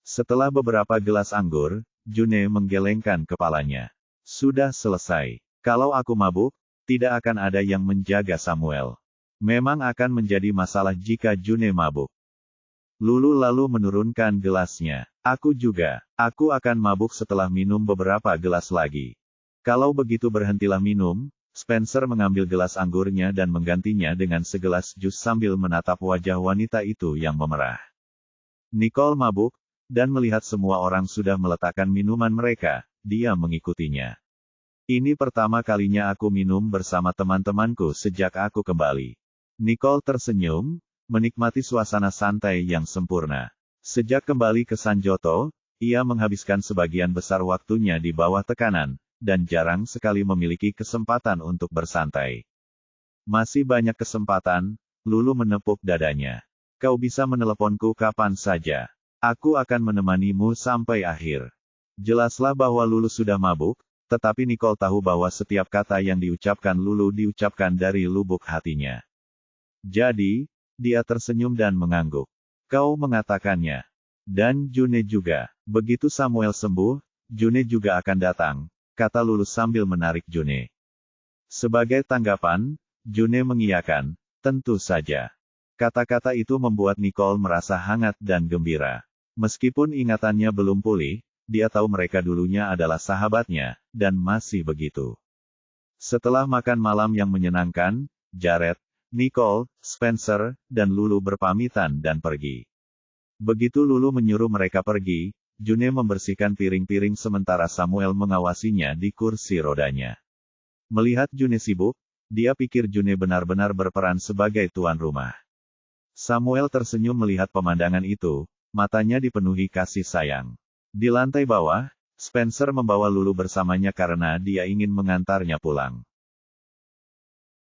Setelah beberapa gelas anggur, June menggelengkan kepalanya. Sudah selesai. Kalau aku mabuk, tidak akan ada yang menjaga Samuel. Memang akan menjadi masalah jika June mabuk. Lulu lalu menurunkan gelasnya. Aku juga. Aku akan mabuk setelah minum beberapa gelas lagi. Kalau begitu berhentilah minum. Spencer mengambil gelas anggurnya dan menggantinya dengan segelas jus sambil menatap wajah wanita itu yang memerah. Nicole mabuk, dan melihat semua orang sudah meletakkan minuman mereka, dia mengikutinya. Ini pertama kalinya aku minum bersama teman-temanku sejak aku kembali. Nicole tersenyum, menikmati suasana santai yang sempurna. Sejak kembali ke Sanjoto, ia menghabiskan sebagian besar waktunya di bawah tekanan, dan jarang sekali memiliki kesempatan untuk bersantai. Masih banyak kesempatan, Lulu menepuk dadanya. Kau bisa meneleponku kapan saja. Aku akan menemanimu sampai akhir. Jelaslah bahwa Lulu sudah mabuk, tetapi Nicole tahu bahwa setiap kata yang diucapkan Lulu diucapkan dari lubuk hatinya. Jadi, dia tersenyum dan mengangguk. Kau mengatakannya. Dan June juga. Begitu Samuel sembuh, June juga akan datang, kata Lulu sambil menarik June. Sebagai tanggapan, June mengiyakan, tentu saja. Kata-kata itu membuat Nicole merasa hangat dan gembira. Meskipun ingatannya belum pulih, dia tahu mereka dulunya adalah sahabatnya, dan masih begitu. Setelah makan malam yang menyenangkan, Jared, Nicole, Spencer, dan Lulu berpamitan dan pergi. Begitu Lulu menyuruh mereka pergi, June membersihkan piring-piring sementara Samuel mengawasinya di kursi rodanya. Melihat June sibuk, dia pikir June benar-benar berperan sebagai tuan rumah. Samuel tersenyum melihat pemandangan itu, matanya dipenuhi kasih sayang. Di lantai bawah, Spencer membawa Lulu bersamanya karena dia ingin mengantarnya pulang.